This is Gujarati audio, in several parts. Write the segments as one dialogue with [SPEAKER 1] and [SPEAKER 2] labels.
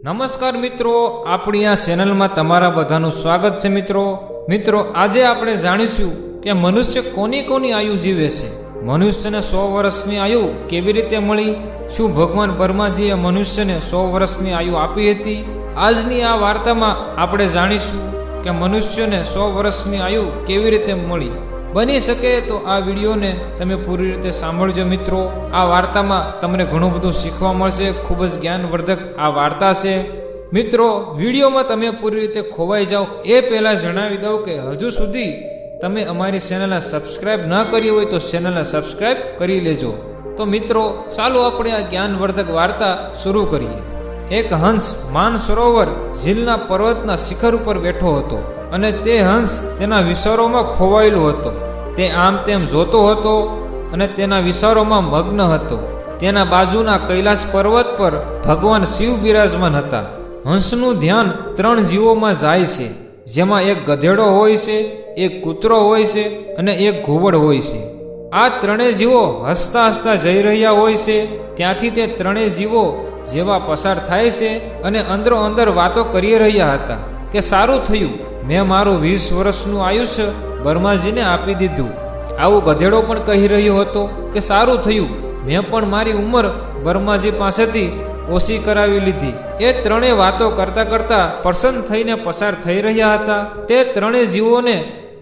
[SPEAKER 1] નમસ્કાર મિત્રો, આપણી આ ચેનલમાં તમારા બધાનું સ્વાગત છે મિત્રો આજે આપણે જાણીશું કે મનુષ્ય કોની કોની આયુ જીવે છે। મનુષ્યને 100 વર્ષની આયુ કેવી રીતે મળી? શું ભગવાન બ્રહ્માજીએ મનુષ્યને 100 વર્ષની આયુ આપી હતી? આજની આ વાર્તામાં આપણે જાણીશું કે મનુષ્યને 100 વર્ષની આયુ કેવી રીતે મળી। બની શકે તો આ વિડીયોને તમે પૂરી રીતે સાંભળજો મિત્રો। આ વાર્તામાં તમને ઘણું બધું શીખવા મળશે, ખૂબ જ જ્ઞાનવર્ધક આ વાર્તા છે મિત્રો। વિડીયોમાં તમે પૂરી રીતે ખોવાઈ જાઓ એ પહેલાં જણાવી દઉં કે હજુ સુધી તમે અમારી ચેનલને સબસ્ક્રાઈબ ન કરી હોય તો ચેનલને સબસ્ક્રાઈબ કરી લેજો। તો મિત્રો ચાલો આપણે આ જ્ઞાનવર્ધક વાર્તા શરૂ કરીએ। એક હંસ માનસરોવર ઝીલના પર્વતના શિખર ઉપર બેઠો હતો અને તે હંસ તેના વિચારોમાં ખોવાયેલો હતો। તે આમ તેમ જોતો હતો અને તેના વિચારોમાં મગ્ન હતો। તેના બાજુના કૈલાસ પર્વત પર ભગવાન શિવ બિરાજમાન હતા। હંસનું ધ્યાન 3 જીવોમાં જાય છે, જેમાં એક ગધેડો હોય છે, એક કૂતરો હોય છે અને એક ઘુવડ હોય છે। આ 3 જીવો હસતા હસતા જઈ રહ્યા હોય છે। ત્યાંથી તે 3 જીવો જેવા પસાર થાય છે અને અંદરો અંદર વાતો કરી રહ્યા હતા કે સારું થયું, મેં મારું 20 વર્ષનું આયુષ્ય બ્રહ્માજીને આપી દીધું। આવું ગધેડો પણ કહી રહ્યો હતો કે સારું થયું, મેં પણ મારી ઉંમર બ્રહ્માજી પાસેથી ઓછી કરાવી લીધી। એ 3 વાતો કરતા કરતા પ્રસન્ન થઈને પસાર થઈ રહ્યા હતા। તે 3 જીવોને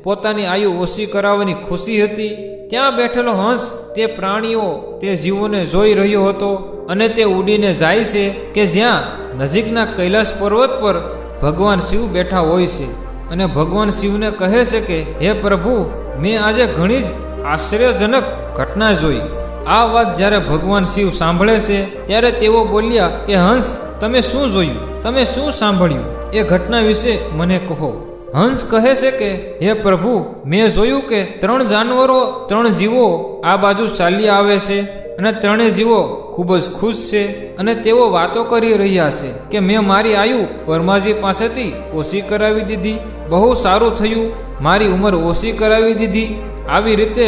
[SPEAKER 1] પોતાની આયુ ઓછી કરાવવાની ખુશી હતી। ત્યાં બેઠેલો હંસ તે પ્રાણીઓ તે જીવોને જોઈ રહ્યો હતો અને તે ઉડીને જાય છે કે જ્યાં નજીકના કૈલાસ પર્વત પર ભગવાન શિવ બેઠા હોય છે અને ભગવાન શિવને કહે છે કે હે પ્રભુ, મેં આજે ઘણી જ આશ્ચર્યજનક ઘટના જોઈ। આ વાત જ્યારે ભગવાન શિવ સાંભળે છે ત્યારે તેઓ બોલ્યા કે હંસ, તમે શું જોયું? તમે શું સાંભળ્યું? એ ઘટના વિશે મને કહો। હંસ કહે છે કે હે પ્રભુ, મેં જોયું કે 3 જાનવરો 3 જીવો આ બાજુ ચાલ્યા આવે છે અને 3 જીવો ખૂબ જ ખુશ છે અને તેઓ વાતો કરી રહ્યા છે કે મેં મારી આયુ બ્રહ્માજી પાસેથી ઓછી કરાવી દીધી। બહુ સારું થયું, મારી ઉંમર ઓછી કરાવી દીધી। આવી રીતે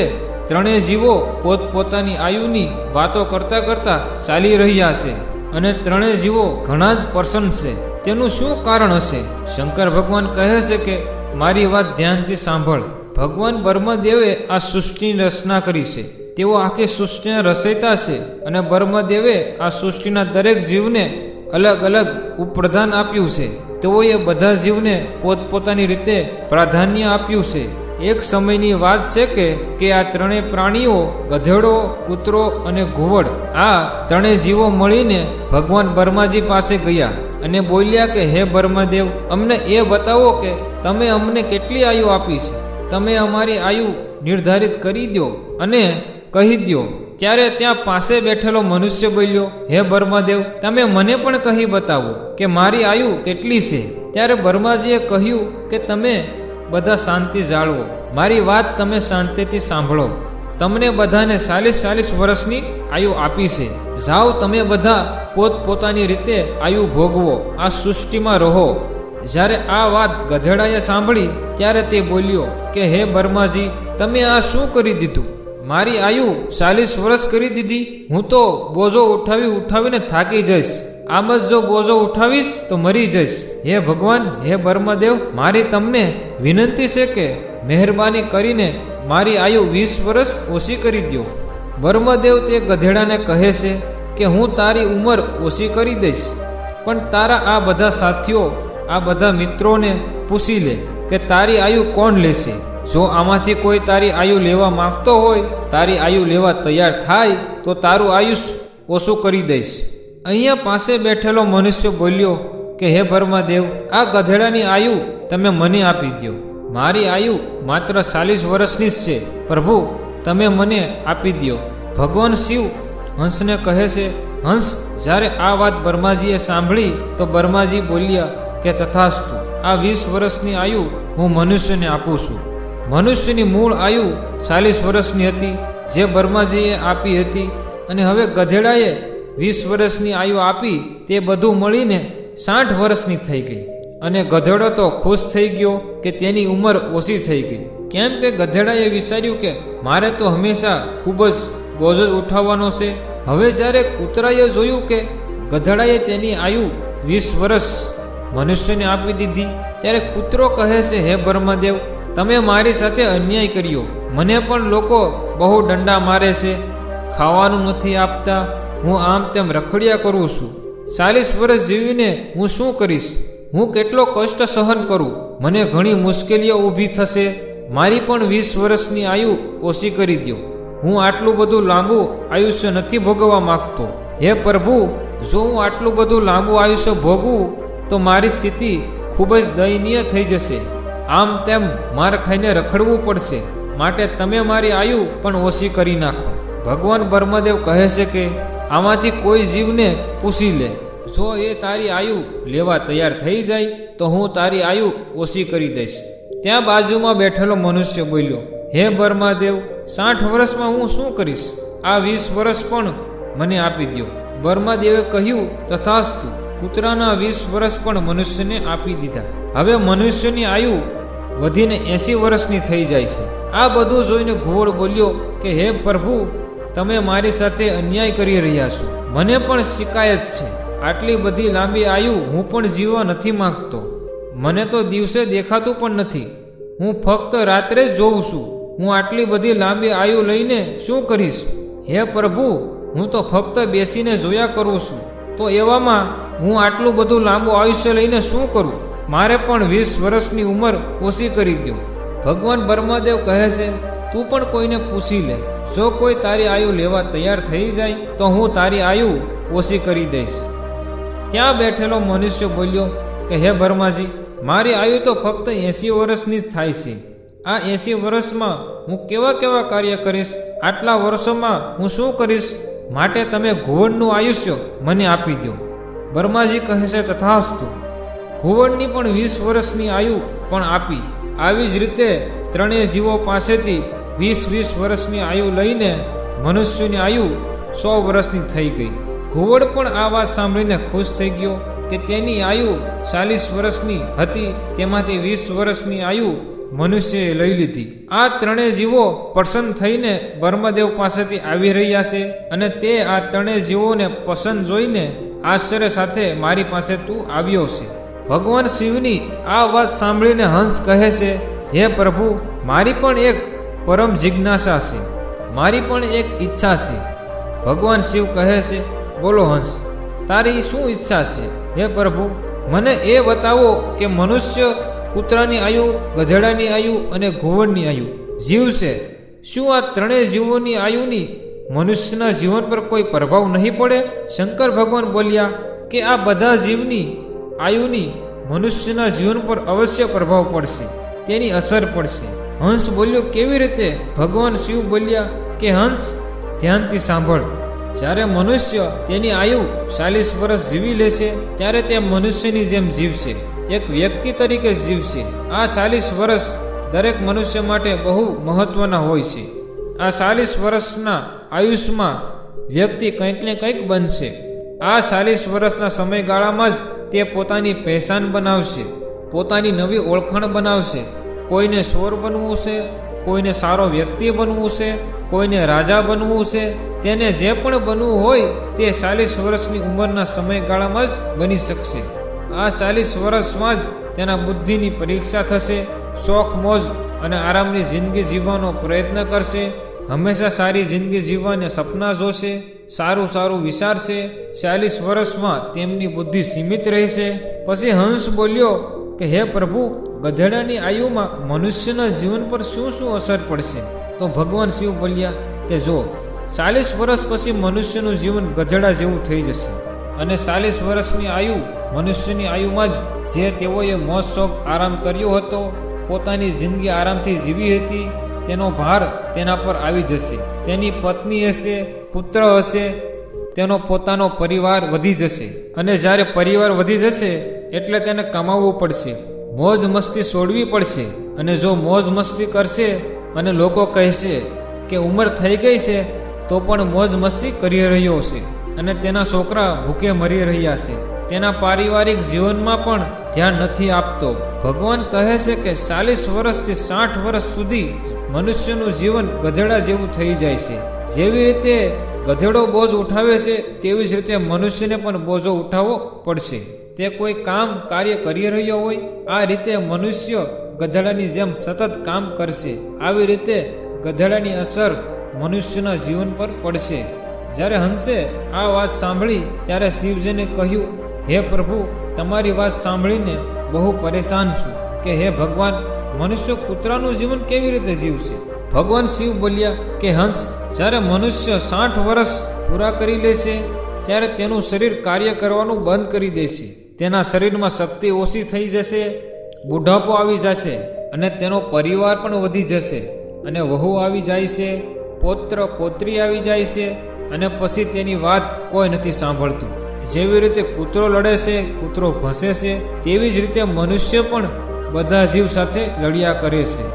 [SPEAKER 1] 3 જીવો પોતપોતાની આયુની વાતો કરતા કરતા ચાલી રહ્યા છે અને 3 જીવો ઘણા જ પ્રસન્ન છે। તેનું શું કારણ હશે? શંકર ભગવાન કહે છે કે મારી વાત ધ્યાનથી સાંભળ। ભગવાન બ્રહ્મદેવે આ સૃષ્ટિની રચના કરી છે। તેઓ આખી સૃષ્ટિના રચયિતા છે અને બ્રહ્મદેવે આ સૃષ્ટિના દરેક જીવને અલગ અલગ ઉપપ્રધાન આપ્યું છે। તેઓએ બધા જીવને પોતપોતાની રીતે પ્રાધાન્ય આપ્યું છે। એક સમયની વાત છે કે આ 3 પ્રાણીઓ ગધેડો, કૂતરો અને ઘુવડ આ 3 જીવો મળીને ભગવાન બ્રહ્માજી પાસે ગયા અને બોલ્યા કે હે બ્રહ્મદેવ, અમને એ બતાવો કે તમે અમને કેટલી આયુ આપી છે। તમે અમારી આયુ નિર્ધારિત કરી દો અને કહી દો। ત્યારે ત્યાં પાસે બેઠેલો મનુષ્ય બોલ્યો, હે બ્રહ્મદેવ, તમે મને પણ કહી બતાવો કે મારી આયુ કેટલી છે। ત્યારે બ્રહ્માજીએ કહ્યું કે તમે બધા શાંતિ જાળવો, મારી વાત તમે શાંતિથી સાંભળો। તમને બધાને 40 વર્ષની આયુ આપી છે। જાઓ, તમે બધા પોતપોતાની રીતે આયુ ભોગવો, આ સૃષ્ટિમાં રહો। જ્યારે આ વાત ગધેડાએ સાંભળી ત્યારે તે બોલ્યો કે હે બ્રહ્માજી, તમે આ શું કરી દીધું? મારી આયુ 40 વર્ષ કરી દીધી। હું તો બોજો ઉઠાવીને થાકી જઈશ। આમ જ જો બોજો ઉઠાવીશ તો મરી જઈશ। હે ભગવાન, હે બ્રહ્મદેવ, મારી તમને વિનંતી છે કે મહેરબાની કરીને મારી આયુ 20 વર્ષ ઓછી કરી દો। બ્રહ્મદેવ તે ગધેડાને કહે છે કે હું તારી ઉંમર ઓછી કરી દઈશ, પણ તારા આ બધા સાથીઓ, આ બધા મિત્રોને પૂછી લે કે તારી આયુ કોણ લેશે। જો આમાંથી કોઈ તારી આયુ લેવા માંગતો હોય, તારી આયુ લેવા તૈયાર થાય તો તારું આયુષ ઓછું કરી દઈશ। અહીંયા પાસે બેઠેલો મનુષ્ય બોલ્યો કે હે બ્રહ્મદેવ, આ ગધેડાની આયુ તમે મને આપી દો। મારી આયુ માત્ર 40 વર્ષની જ છે। પ્રભુ, તમે મને આપી દો। ભગવાન શિવ હંસને કહે છે, હંસ, જ્યારે આ વાત બ્રહ્માજીએ સાંભળી તો બ્રહ્માજી બોલ્યા કે તથાસ્તુ, આ 20 વર્ષની આયુ હું મનુષ્યને આપું છું। મનુષ્યની મૂળ આયુ 40 વર્ષની હતી જે બ્રહ્માજીએ આપી હતી અને હવે ગધેડાએ 20 વર્ષની આયુ આપી, તે બધું મળીને 60 વર્ષની થઈ ગઈ અને ગધેડો તો ખુશ થઈ ગયો કે તેની ઉંમર ઓછી થઈ ગઈ। કેમ કે ગધેડાએ વિચાર્યું કે મારે તો હંમેશા ખૂબ જ બોજ ઉઠાવવાનો છે। હવે જ્યારે કૂતરાએ જોયું કે ગધેડાએ તેની આયુ 20 વર્ષ મનુષ્યને આપી દીધી. ત્યારે કૂતરો કહે છે, હે બ્રહ્મદેવ, તમે મારી સાથે અન્યાય કર્યો. મને પણ લોકો બહુ દંડા મારે છે, ખાવાનું નથી આપતા, હું આમ તેમ રખડ્યા કરું છું. 40 વર્ષ જીવીને હું શું કરીશ? હું કેટલો કષ્ટ સહન કરું? મને ઘણી મુશ્કેલીઓ ઊભી થશે. મારી પણ 20 વર્ષની આયુ ઓછી કરી દો. હું આટલું બધું લાંબુ આયુષ્ય નથી ભોગવવા માગતો. હે પ્રભુ, જો હું આટલું બધું લાંબુ આયુષ્ય ભોગવું તો મારી સ્થિતિ ખૂબ જ દયનીય થઈ જશે. આમ તેમ માર ખાઈને રખડવું પડશે. માટે તમે મારી આયુ પણ ઓછી કરી નાખો. ભગવાન બ્રહ્મદેવ કહે છે કે આમાંથી કોઈ જીવને પૂછી લે. જો એ તારી આયુ લેવા તૈયાર થઈ જાય તો હું તારી આયુ ઓછી કરી દઈશ. ત્યાં બાજુમાં બેઠેલો મનુષ્ય બોલ્યો, હે બ્રહ્મદેવ, 60 વર્ષમાં હું શું કરીશ? આ 20 વર્ષ પણ મને આપી દો. બ્રહ્મદેવે કહ્યું, તથાસ્તુ. કૂતરાના 20 વર્ષ પણ મનુષ્યને આપી દીધા. હવે મનુષ્યની આયુ વધીને 80 વર્ષની થઈ જાય છે. આ બધું જોઈને ઘુવડ બોલ્યો કે હે પ્રભુ, તમે મારી સાથે અન્યાય કરી રહ્યા છો. મને પણ શિકાયત છે. આટલી બધી લાંબી આયુ હું પણ જીવવા નથી માંગતો. મને તો દિવસે દેખાતું પણ નથી. હું ફક્ત રાત્રે જ જોઉં છું. હું આટલી બધી લાંબી આયુ લઈને શું કરીશ? હે પ્રભુ, હું તો ફક્ત બેસીને જોયા કરું છું. તો એવામાં હું આટલું બધું લાંબુ આયુષ્ય લઈને શું કરું? મારે પણ 20 વર્ષની ઉંમર ઓછી કરી દો. ભગવાન બ્રહ્મદેવ કહે છે, તું પણ કોઈને પૂછી લે. જો કોઈ તારી આયુ લેવા તૈયાર થઈ જાય તો હું તારી આયુ ઓછી કરી દઈશ. ત્યાં બેઠેલો મનુષ્ય બોલ્યો કે હે બ્રહ્માજી, મારી આયુ તો ફક્ત 80 વર્ષની જ થાય છે. આ 80 વર્ષમાં હું કેવા કેવા કાર્ય કરીશ? આટલા વર્ષોમાં હું શું કરીશ? માટે તમે ઘુવડનું આયુષ્ય મને આપી દો. બ્રહ્માજી કહે છે, તથાસ્તુ. ઘુવડની પણ 20 વર્ષની આયુ પણ આપી. આવી જ રીતે ત્રણેય જીવો પાસેથી 20 વર્ષની આયુ લઈને મનુષ્યની આયુ 100 વર્ષની થઈ ગઈ. ઘુવડ પણ આ વાત સાંભળીને ખુશ થઈ ગયો કે તેની આયુ 40 વર્ષની હતી, તેમાંથી 20 વર્ષની આયુ મનુષ્યએ લઈ લીધી. આ ત્રણેય જીવો પ્રસન્ન થઈને બ્રહ્મદેવ પાસેથી આવી રહ્યા છે અને તે આ ત્રણેય જીવોને પસંદ જોઈને આશ્ચર્ય સાથે મારી પાસે તું આવ્યો છે. ભગવાન શિવની આ વાત સાંભળીને હંસ કહે છે, હે પ્રભુ, મારી પણ એક પરમ જિજ્ઞાસા છે. મારી પણ એક ઈચ્છા છે. ભગવાન શિવ કહે છે, બોલો હંસ, તારી શું ઈચ્છા છે? હે પ્રભુ, મને એ બતાવો કે મનુષ્ય, કૂતરાની આયુ, ગધેડાની આયુ અને ઘુવડની આયુ જીવશે. શું આ ત્રણેય જીવોની આયુની મનુષ્યના જીવન પર કોઈ પ્રભાવ નહીં પડે? શંકર ભગવાન બોલ્યા કે આ બધા જીવની આયુની મનુષ્યના જીવન પર અવશ્ય પ્રભાવ પડશે, તેની અસર પડશે. હંસ બોલ્યો, કેવી રીતે? ભગવાન શિવ બોલ્યા કે હંસ, ધ્યાનથી સાંભળ. જ્યારે મનુષ્ય તેની આયુ 40 વર્ષ જીવી લેશે ત્યારે તે મનુષ્યની જેમ જીવશે, એક વ્યક્તિ તરીકે જીવશે. આ 40 વર્ષ દરેક મનુષ્ય માટે બહુ મહત્વના હોય છે. આ 40 વર્ષના આયુષ્યમાં વ્યક્તિ કંઈક ને કંઈક બનશે. આ 40 વર્ષના સમયગાળામાં જ તે પોતાની પહેચાન બનાવશે, પોતાની નવી ઓળખાણ બનાવશે. કોઈને ચોર બનવું છે, કોઈને સારો વ્યક્તિ બનવું છે, કોઈને રાજા બનવું છે. તેને જે પણ બનવું હોય તે 40 વર્ષની ઉંમરના સમયગાળામાં જ બની શકશે. આ 40 વર્ષમાં જ તેના બુદ્ધિની પરીક્ષા થશે. શોખ, મોજ અને આરામની જિંદગી જીવવાનો પ્રયત્ન કરશે. હંમેશા સારી જિંદગી જીવવાને સપના જોશે, સારું વિચારશે. 40 વર્ષમાં તેમની બુદ્ધિ સીમિત રહેશે. પછી હંસ બોલ્યો કે હે પ્રભુ, ગધેડાની આયુમાં મનુષ્યના જીવન પર શું શું અસર પડશે? તો ભગવાન શિવ બોલ્યા કે જો 40 વર્ષ પછી મનુષ્યનું જીવન ગધેડા જેવું થઈ જશે અને 40 વર્ષની આયુ મનુષ્યની આયુમાં જ જે તેઓએ મોજ શોખ આરામ કર્યો હતો, પોતાની જિંદગી આરામથી જીવી હતી, તેનો ભાર તેના પર આવી જશે. તેની પત્ની હશે, પુત્ર હશે, તેનો પોતાનો પરિવાર વધી જશે. અને જ્યારે પરિવાર વધી જશે એટલે તેને કમાવવું પડશે, મોજ મસ્તી છોડવી પડશે. અને જો મોજ મસ્તી કરશે અને લોકો કહેશે કે ઉંમર થઈ ગઈ છે તો પણ મોજ મસ્તી કરી રહ્યો છે અને તેના છોકરા ભૂખે મરી રહ્યા છે, તેના પારિવારિક જીવનમાં પણ ધ્યાન નથી આપતો. ભગવાન કહે છે કે 40 વર્ષથી 60 વર્ષ સુધી મનુષ્યનું જીવન ગધેડા જેવું થઈ જાય છે. જેવી રીતે ગધેડો બોજ ઉઠાવે છે તેવી જ રીતે મનુષ્યને પણ બોજો ઉઠાવવો પડશે. તે કોઈ કામ કાર્ય કરી રહ્યો હોય, આ રીતે મનુષ્ય ગધેડાની જેમ સતત કામ કરશે. આવી રીતે ગધેડાની અસર મનુષ્યના જીવન પર પડશે. જ્યારે હંસે આ વાત સાંભળી ત્યારે શિવજીને કહ્યું, હે પ્રભુ, તમારી વાત સાંભળીને બહુ પરેશાન છું કે હે ભગવાન, મનુષ્ય કૂતરાનું જીવન કેવી રીતે જીવશે? ભગવાન શિવ બોલ્યા કે હંસ, જ્યારે મનુષ્ય 60 વર્ષ પૂરા કરી લેશે ત્યારે તેનું શરીર કાર્ય કરવાનું બંધ કરી દેશે. તેના શરીરમાં શક્તિ ઓછી થઈ જશે, બુઢાપો આવી જશે અને તેનો પરિવાર પણ વધી જશે અને વહુ આવી જાય છે, પૌત્ર પૌત્રી આવી જાય છે અને પછી તેની વાત કોઈ નથી સાંભળતું. જેવી રીતે કૂતરો લડે છે, કૂતરો ભસે છે, તેવી જ રીતે મનુષ્ય પણ બધા જીવ સાથે લડ્યા કરે છે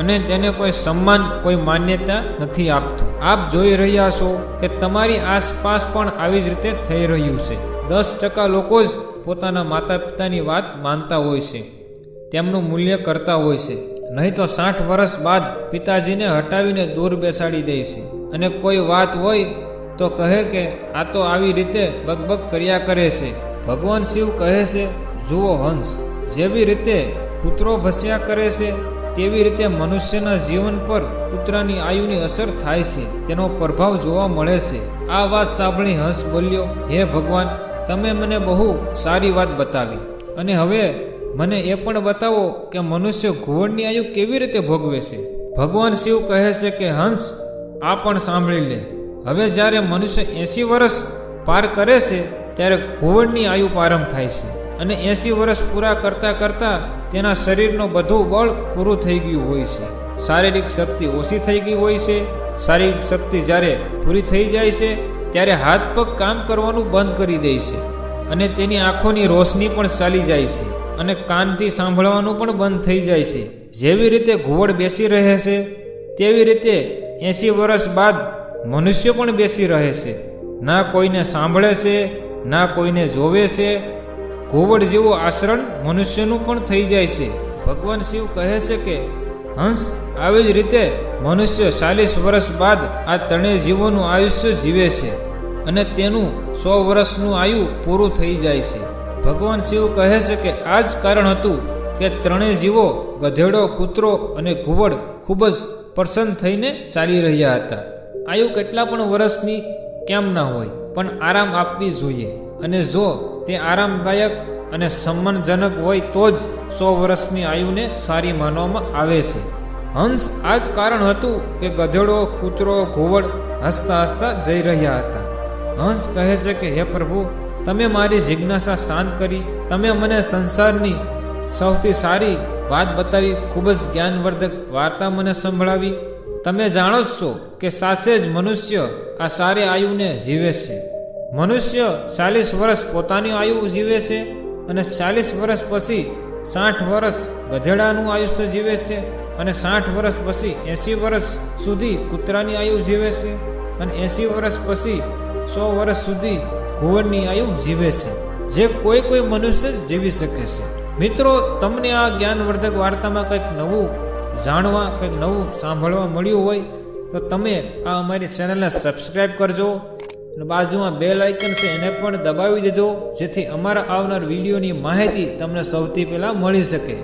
[SPEAKER 1] અને તેને કોઈ સન્માન, કોઈ માન્યતા નથી આપતું. આપ જોઈ રહ્યા છો કે તમારી આસપાસ પણ આવી જ રીતે થઈ રહ્યું છે. 10% લોકો જ પોતાના માતા પિતાની વાત માનતા હોય છે, તેમનું મૂલ્ય કરતા હોય છે. નહીં તો 60 વર્ષ બાદ પિતાજીને હટાવીને દૂર બેસાડી દે છે અને કોઈ વાત હોય તો કહે કે આ તો આવી રીતે બકબક કર્યા કરે છે. ભગવાન શિવ કહે છે, જુઓ હંસ, જેવી રીતે કૂતરો ભસ્યા કરે છે તેવી રીતે મનુષ્યના જીવન પર કૂતરાની આયુની અસર થાય છે, તેનો પ્રભાવ જોવા મળે છે. આ વાત સાંભળી હંસ બોલ્યો, હે ભગવાન, તમે મને બહુ સારી વાત બતાવી અને હવે મને એ પણ બતાવો કે મનુષ્ય ઘુવડની આયુ કેવી રીતે ભોગવે છે. ભગવાન શિવ કહે છે કે હંસ, આ પણ સાંભળી લે. હવે જ્યારે મનુષ્ય 80 વર્ષ પાર કરે છે ત્યારે ઘુવડની આયુ પ્રારંભ થાય છે અને 80 વર્ષ પૂરા કરતાં કરતાં તેના શરીરનું બધું બળ પૂરું થઈ ગયું હોય છે. શારીરિક શક્તિ ઓછી થઈ ગઈ હોય છે. શારીરિક શક્તિ જ્યારે પૂરી થઈ જાય છે ત્યારે હાથ પગ કામ કરવાનું બંધ કરી દે છે અને તેની આંખોની રોશની પણ ચાલી જાય છે અને કાનથી સાંભળવાનું પણ બંધ થઈ જાય છે. જેવી રીતે ઘુવડ બેસી રહે છે તેવી રીતે 80 વર્ષ બાદ મનુષ્ય પણ બેસી રહે છે. ના કોઈને સાંભળે છે, ના કોઈને જોવે છે. ઘુવડ જેવું આચરણ મનુષ્યનું પણ થઈ જાય છે. ભગવાન શિવ કહે છે કે હંસ, આવી જ રીતે મનુષ્ય 40 વર્ષ બાદ આ ત્રણેય જીવોનું આયુષ્ય જીવે છે અને તેનું 100 વર્ષનું આયુ પૂરું થઈ જાય છે. ભગવાન શિવ કહે છે કે આ જ કારણ હતું કે ત્રણેય જીવો ગધેડો, કૂતરો અને ઘુવડ ખૂબ જ પ્રસન્ન થઈને ચાલી રહ્યા હતા. આયુ કેટલા પણ વર્ષની કેમ ના હોય, પણ આરામ આપવી જોઈએ અને જો તે આરામદાયક અને સન્માનજનક હોય તો જ 100 વર્ષની આયુને સારી માનવામાં આવે છે. હંસ, આ જ કારણ હતું કે ગધેડો, કૂતરો, ઘુવડ હસતા હસતા જઈ રહ્યા હતા. હંસ કહે છે કે હે પ્રભુ, તમે મારી જિજ્ઞાસા શાંત કરી, તમે મને સંસારની સૌથી સારી વાત બતાવી, ખૂબ જ જ્ઞાનવર્ધક વાર્તા મને સંભળાવી. તમે જાણો જ છો કે સાચે જ મનુષ્ય આ સારી આયુને જીવે છે. મનુષ્ય 40 વર્ષ પોતાની આયુ જીવે છે અને 40 વર્ષ પછી 60 વર્ષ ગધેડાનું આયુષ્ય જીવે છે અને 60 વર્ષ પછી 80 વર્ષ સુધી કૂતરાની આયુ જીવે છે અને 80 વર્ષ પછી 100 વર્ષ સુધી ઘુવડની આયુ જીવે છે, જે કોઈ મનુષ્ય જીવી શકે છે. મિત્રો, તમને આ જ્ઞાનવર્ધક વાર્તામાં કંઈક નવું જાણવા, કંઈક નવું સાંભળવા મળ્યું હોય તો તમે આ અમારી ચેનલને સબસ્ક્રાઈબ કરજો અને બાજુમાં બેલ આઇકન છે એને પણ દબાવી દેજો, જેથી અમારા આવનાર વિડીયોની માહિતી તમને સૌથી પહેલાં મળી શકે.